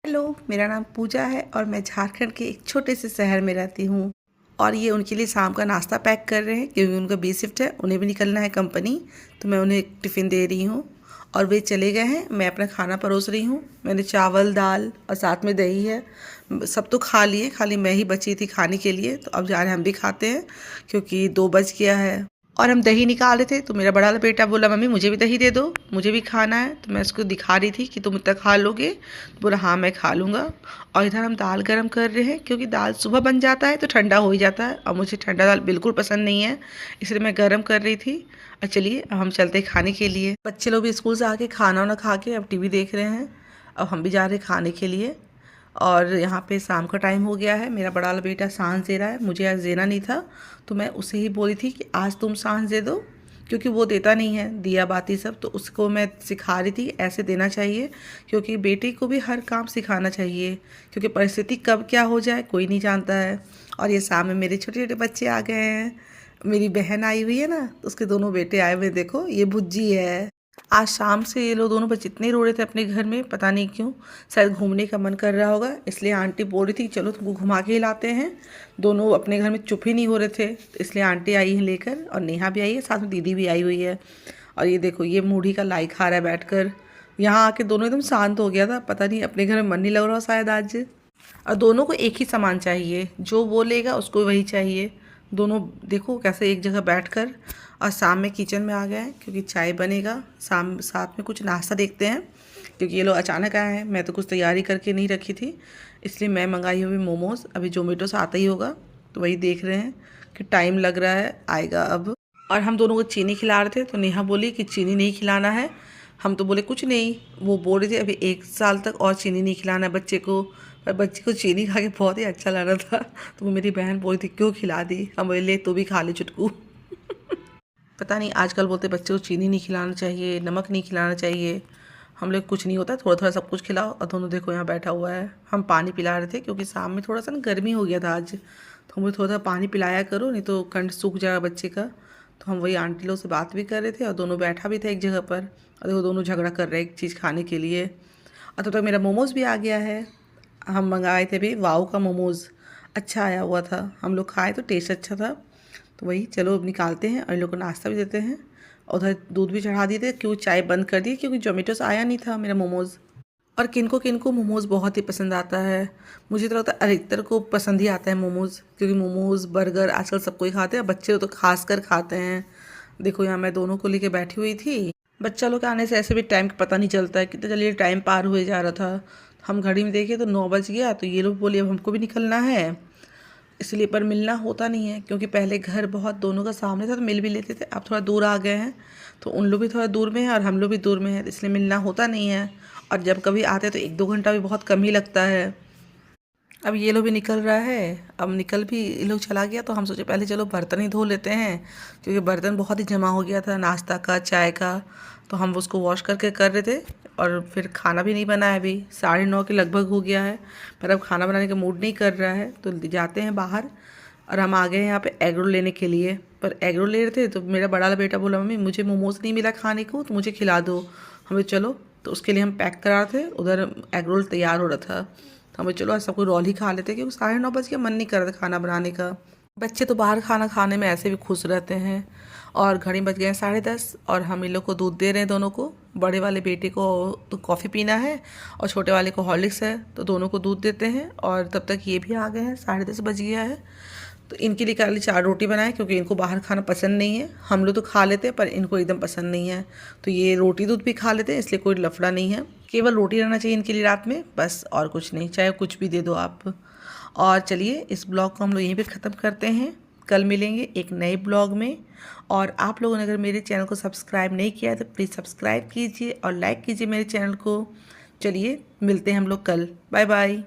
Hello, मेरा नाम पूजा है और मैं झारखंड के एक छोटे से शहर में रहती हूँ। और ये उनके लिए शाम का नाश्ता पैक कर रहे हैं क्योंकि उनका बी शिफ्ट है, उन्हें भी निकलना है कंपनी। तो मैं उन्हें टिफ़िन दे रही हूँ और वे चले गए हैं। मैं अपना खाना परोस रही हूँ। मैंने चावल, दाल और साथ में दही है। सब तो खा लिए, खाली मैं ही बची थी खाने के लिए। तो अब जा रहे हम भी खाते हैं क्योंकि 2 बज गया है। और हम दही निकाल रहे थे तो मेरा बड़ा वाला बेटा बोला, मम्मी मुझे भी दही दे दो, मुझे भी खाना है। तो मैं उसको दिखा रही थी कि तुम इतना खा लोगे, तो बोला हाँ मैं खा लूँगा। और इधर हम दाल गरम कर रहे हैं क्योंकि दाल सुबह बन जाता है तो ठंडा हो ही जाता है और मुझे ठंडा दाल बिल्कुल पसंद नहीं है, इसलिए मैं गरम कर रही थी। और चलिए अब हम चलते हैं खाने के लिए। बच्चे लोग भी स्कूल से आके खाना वाना खा के अब टीवी देख रहे हैं। अब हम भी जा रहे हैं खाने के लिए। और यहाँ पे शाम का टाइम हो गया है। मेरा बड़ा वाला बेटा सांस दे रहा है, मुझे आज देना नहीं था तो मैं उसे ही बोली थी कि आज तुम सांस दे दो, क्योंकि वो देता नहीं है दिया बाती सब। तो उसको मैं सिखा रही थी ऐसे देना चाहिए, क्योंकि बेटे को भी हर काम सिखाना चाहिए, क्योंकि परिस्थिति कब क्या हो जाए कोई नहीं जानता है। और ये सामने मेरे छोटे छोटे बच्चे आ गए हैं। मेरी बहन आई हुई है ना, तो उसके दोनों बेटे आए हुए, देखो ये भुज्जी है। आज शाम से ये लोग दोनों बच्चे इतने रो रहे थे अपने घर में, पता नहीं क्यों, शायद घूमने का मन कर रहा होगा, इसलिए आंटी बोल रही थी चलो तुमको घुमा के ही लाते हैं। दोनों अपने घर में चुप ही नहीं हो रहे थे, तो इसलिए आंटी आई है लेकर, और नेहा भी आई है, साथ में दीदी भी आई हुई है। और ये देखो ये मूढ़ी का लाई खा रहा है बैठकर। यहाँ आके दोनों एकदम शांत हो गया था, पता नहीं अपने घर में मन नहीं लग रहा शायद आज। और दोनों को एक ही सामान चाहिए, जो बोलेगा उसको वही चाहिए। दोनों देखो कैसे एक जगह बैठकर। और शाम में किचन में आ गए हैं क्योंकि चाय बनेगा। शाम साथ में कुछ नाश्ता देखते हैं क्योंकि ये लोग अचानक आए हैं, मैं तो कुछ तैयारी करके नहीं रखी थी, इसलिए मैं मंगाई हुई मोमोज़। अभी जोमेटो से आता ही होगा तो वही देख रहे हैं कि टाइम लग रहा है, आएगा अब। और हम दोनों को चीनी खिला रहे थे तो नेहा बोली कि चीनी नहीं खिलाना है। हम तो बोले कुछ नहीं, वो बोल रही थी अभी 1 साल तक और चीनी नहीं खिलाना है बच्चे को। पर बच्चे को चीनी खा के बहुत ही अच्छा लग रहा था, तो वो मेरी बहन बोली थी क्यों खिला दी। हम बोले ले तू भी खा ले चुटकू। पता नहीं आजकल बोलते बच्चे को चीनी नहीं खिलाना चाहिए, नमक नहीं खिलाना चाहिए। हम लोग कुछ नहीं होता, थोड़ा थोड़ा सब कुछ खिलाओ। और दोनों देखो यहाँ बैठा हुआ है। हम पानी पिला रहे थे क्योंकि शाम में थोड़ा सा ना गर्मी हो गया था आज, तो हमें थोड़ा सा पानी पिलाया करो, नहीं तो कंठ सूख जाएगा बच्चे का। तो हम वही आंटी लोग से बात भी कर रहे थे और दोनों बैठा भी था एक जगह पर। और देखो दोनों झगड़ा कर रहे हैं एक चीज़ खाने के लिए। और तब तक मेरा मोमोज़ भी आ गया है। हम मंगाए थे भी वाओ का मोमोज़, अच्छा आया हुआ था। हम लोग खाए तो टेस्ट अच्छा था। तो वही चलो अब निकालते हैं और इन लोग को नाश्ता भी देते हैं। उधर दूध भी चढ़ा दिए थे क्योंकि चाय बंद कर दी क्योंकि जोमेटो से आया नहीं था मेरा मोमोज़। और किनको मोमोज़ बहुत ही पसंद आता है। मुझे तो लगता है अधिकतर को पसंद ही आता है मोमोज़, क्योंकि मोमोज़ बर्गर आजकल सबको ही खाते हैं, बच्चे तो खास कर खाते हैं। देखो यहाँ मैं दोनों को लेके बैठी हुई थी। बच्चा लोग के आने से ऐसे भी टाइम का पता नहीं चलता है, कितना जल्दी टाइम पार हुए जा रहा था। हम घड़ी में देखे तो 9 बज गया, तो ये लोग बोले अब हमको भी निकलना है, इसलिए पर मिलना होता नहीं है क्योंकि पहले घर बहुत दोनों का सामने था तो मिल भी लेते थे। अब थोड़ा दूर आ गए हैं तो उन लोग भी थोड़ा दूर में है और हम लोग भी दूर में है, इसलिए मिलना होता नहीं है। और जब कभी आते हैं तो 1-2 घंटा भी बहुत कम ही लगता है। अब ये लोग भी निकल रहा है, अब निकल भी ये लोग चला गया तो हम सोचे पहले चलो बर्तन ही धो लेते हैं, क्योंकि बर्तन बहुत ही जमा हो गया था नाश्ता का, चाय का। तो हम उसको वॉश करके कर रहे थे। और फिर खाना भी नहीं बनाया, अभी 9:30 के लगभग हो गया है, पर अब खाना बनाने का मूड नहीं कर रहा है तो जाते हैं बाहर। और हम आ गए हैं यहाँ पे एग रोल लेने के लिए। पर एग रोल ले रहे थे तो मेरा बड़ा वाला बेटा बोला मम्मी मुझे मोमोज़ नहीं मिला खाने को, तो मुझे खिला दो। हमें चलो, तो उसके लिए हम पैक करा रहे थे, उधर एग रोल तैयार हो रहा था। तो हमें चलो आज सब कोई रोल ही खा लेते क्योंकि 9:30 बज के मन नहीं कर रहा था खाना बनाने का। बच्चे तो बाहर खाना खाने में ऐसे भी खुश रहते हैं। और घड़ी बज गए हैं 10:30 और हम इन लोग को दूध दे रहे हैं दोनों को। बड़े वाले बेटे को तो कॉफ़ी पीना है और छोटे वाले को हॉर्लिक्स है, तो दोनों को दूध देते हैं। और तब तक ये भी आ गए हैं, 10:30 बज गया है। तो इनके लिए खाली 4 रोटी बनाए क्योंकि इनको बाहर खाना पसंद नहीं है। हम लोग तो खा लेते हैं पर इनको एकदम पसंद नहीं है, तो ये रोटी दूध भी खा लेते हैं, इसलिए कोई लफड़ा नहीं है। केवल रोटी रहना चाहिए इनके लिए रात में, बस और कुछ नहीं, चाहे कुछ भी दे दो आप। और चलिए इस ब्लॉग को हम लोग यहीं पे ख़त्म करते हैं। कल मिलेंगे एक नए ब्लॉग में। और आप लोगों ने अगर मेरे चैनल को सब्सक्राइब नहीं किया है तो प्लीज़ सब्सक्राइब कीजिए और लाइक कीजिए मेरे चैनल को। चलिए मिलते हैं हम लोग कल, बाय बाय।